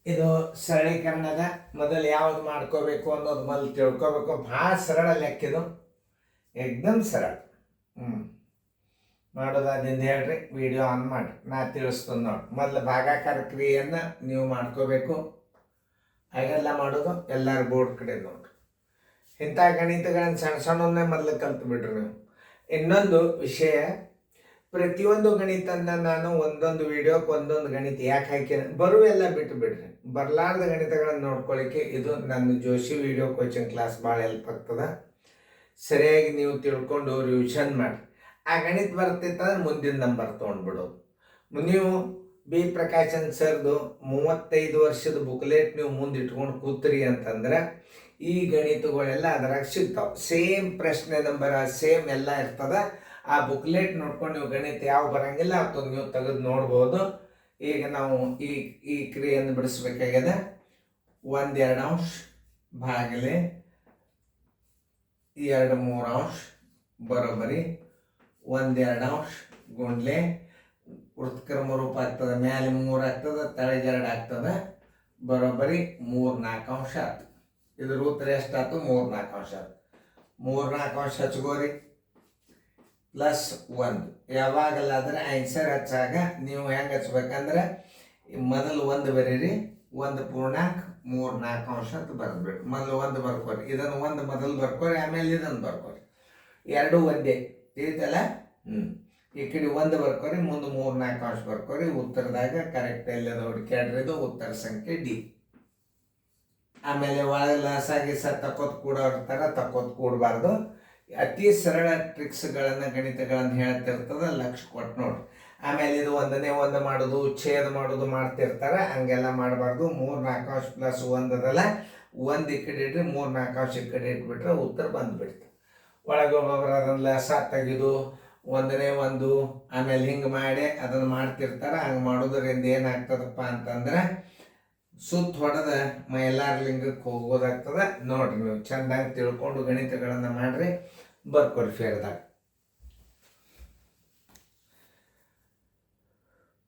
ಇದು ಸರಳೀಕರಣದ ಮೊದಲು ಯಾವ್ದು ಮಾಡ್ಕೋಬೇಕು ಅನ್ನೋದು ಮೊದಲು ತಿಳ್ಕೊಬೇಕು. ಭಾಳ ಸರಳ ಲೆಕ್ಕಿದು, ಏಕ್ದಮ್ ಸರಳ. ಮಾಡೋದಾದಿಂದ ಹೇಳ್ರಿ, ವಿಡಿಯೋ ಆನ್ ಮಾಡಿ, ನಾ ತಿಳಿಸ್ತೀನಿ ನೋಡಿ. ಮೊದಲು ಭಾಗಾಕಾರ ಕ್ರಿಯೆಯನ್ನು ನೀವು ಮಾಡ್ಕೋಬೇಕು. ಹಾಗೆಲ್ಲ ಮಾಡೋದು ಎಲ್ಲರ ಬೋರ್ಡ್ ಕಡೆ ನೋಡ್ರಿ. ಇಂಥ ಗಣಿತಗಳನ್ನು ಸಣ್ಣ ಸಣ್ಣವನ್ನೇ ಮೊದಲು ಕಲ್ತು ಬಿಡ್ರಿ ನೀವು. ಇನ್ನೊಂದು ವಿಷಯ, ಪ್ರತಿಯೊಂದು ಗಣಿತನ ನಾನು ಒಂದೊಂದು ವಿಡಿಯೋಕ್ಕೆ ಒಂದೊಂದು ಗಣಿತ ಯಾಕೆ ಹಾಕಿನ, ಬರುವೆಲ್ಲ ಬಿಟ್ಟು ಬಿಡ್ರಿ. ಬರಲಾರ್ದ ಗಣಿತಗಳನ್ನು ನೋಡ್ಕೊಳ್ಳಿಕ್ಕೆ ಇದು ನನ್ನ ಜೋಶಿ ವಿಡಿಯೋ ಕೋಚಿಂಗ್ ಕ್ಲಾಸ್ ಭಾಳ ಹೆಲ್ಪ್ ಆಗ್ತದೆ. ಸರಿಯಾಗಿ ನೀವು ತಿಳ್ಕೊಂಡು ರಿವಿಷನ್ ಮಾಡಿ. ಆ ಗಣಿತ ಬರ್ತಿತ್ತಂದ್ರೆ ಮುಂದಿನ ನಂಬರ್ ತೊಗೊಂಡ್ಬಿಡೋದು. ನೀವು ಬಿ ಪ್ರಕಾಶನ್ ಸರ್ದು 35 ವರ್ಷದ ಬುಕ್ಲೆಟ್ ನೀವು ಮುಂದೆ ಇಟ್ಕೊಂಡು ಕೂತ್ರಿ ಅಂತಂದ್ರೆ ಈ ಗಣಿತಗಳೆಲ್ಲ ಅದ್ರಾಗ ಸಿಗ್ತಾವೆ. ಸೇಮ್ ಪ್ರಶ್ನೆ ನಂಬರ್, ಸೇಮ್ ಎಲ್ಲ ಇರ್ತದೆ. ಆ ಬುಕ್ಲೆಟ್ ನೋಡ್ಕೊಂಡು ನೀವು ಗಣಿತ ಯಾವ ಬರಂಗಿಲ್ಲ ಅಥವಾ ನೀವು ತೆಗೆದು ನೋಡ್ಬೋದು. ಈಗ ನಾವು ಈ ಕ್ರಿಯೆಯನ್ನು ಬಿಡಿಸ್ಬೇಕಾಗ್ಯದ. 1/2 ಅಂಶ ಭಾಗಲೆ 2/3 ಅಂಶ ಬರೋಬ್ಬರಿ 1/2 ಅಂಶ ಗುಂಡ್ಲೆ ವೃತ್ಕರ್ಮ ರೂಪ ಆಗ್ತದೆ. ಮೇಲೆ 3 ಆಗ್ತದೆ, ತಳಗೆ 2 ಆಗ್ತದೆ, ಬರೋಬ್ಬರಿ 3/4 ಅಂಶ ಆಯ್ತು. ಇದ್ರ ಉತ್ತರ ಎಷ್ಟಾಯ್ತು? 3/4 ಅಂಶ ಆಯ್ತು. 3/4 ಅಂಶ ಹಚ್ಕೋರಿ ಪ್ಲಸ್ 1. ಯಾವಾಗಲ್ಲಾದ್ರೆ ಆನ್ಸರ್ ಹಚ್ಚಾಗ ನೀವು ಹೆಂಗೆ ಹಚ್ಬೇಕಂದ್ರೆ ಮೊದಲು 1 ಬರೀರಿ, 1.34 ಅಂಶ ಅಂತ ಬರೆದ್ಬಿಡ್ರಿ. ಮೊದಲು 1 ಬರ್ಕೋರಿ, ಇದನ್ನು 1 ಮೊದಲು ಬರ್ಕೋರಿ, ಆಮೇಲೆ ಇದನ್ನು ಬರ್ಕೋರಿ. ಎರಡು ಒಂದೇ ತಿಳಿತಲ್ಲ. ಈ ಕಡೆ 1 ಬರ್ಕೋರಿ, ಮುಂದೆ 3/4 ಅಂಶ ಬರ್ಕೋರಿ. ಉತ್ತರದಾಗ ಕರೆಕ್ಟ್ ಎಲ್ಲದ ಹುಡುಕ್ಯಾಡ್ರಿ. ಇದು ಉತ್ತರ ಸಂಖ್ಯೆ ಡಿ. ಆಮೇಲೆ ಒಳಗೆ ಲಸಾಗಿ ತಕ್ಕೋತ್ ಕೂಡೋರ್ತಾರ, ತಕ್ಕೋತ್ ಕೂಡಬಾರ್ದು. ಅತಿ ಸರಳ ಟ್ರಿಕ್ಸ್ಗಳನ್ನು ಗಣಿತಗಳನ್ನು ಹೇಳ್ತಿರ್ತದೆ, ಲಕ್ಷ ಕೊಟ್ಟು ನೋಡ್ರಿ. ಆಮೇಲೆ ಇದು 1ನೇ 1 ಮಾಡೋದು, ಛೇದ ಮಾಡೋದು ಮಾಡ್ತಿರ್ತಾರೆ, ಹಂಗೆಲ್ಲ ಮಾಡಬಾರ್ದು. 3/4 ಅಂಶ ಪ್ಲಸ್ 1 ಅದಲ್ಲ, 1 ಈ ಕಡೆ ಇಡ್ರಿ, 3/4 ಅಂಶ ಈ ಕಡೆ ಇಟ್ಬಿಟ್ರೆ ಉತ್ತರ ಬಂದುಬಿಡ್ತು. ಒಳಗೆ ಒಬ್ಬೊಬ್ಬರು ಅದನ್ನು ಲಸ ತೆಗೆದು 1ನೇ 1 ಆಮೇಲೆ ಹಿಂಗೆ ಮಾಡಿ ಅದನ್ನು ಮಾಡ್ತಿರ್ತಾರೆ. ಹಂಗೆ ಮಾಡೋದ್ರಿಂದ ಏನಾಗ್ತದಪ್ಪ ಅಂತಂದ್ರೆ ಸುತ್ತ ಹೊಡೆದ ಮೈಲಾರ ಲಿಂಗಕ್ಕೆ ಹೋಗೋದಾಗ್ತದೆ. ನೋಡ್ರಿ, ನೀವು ಚೆಂದಾಗಿ ತಿಳ್ಕೊಂಡು ಗಣಿತಗಳನ್ನು ಮಾಡ್ರಿ, ಬರ್ಕೊರಿ ಫೇರ್ದಾಗ.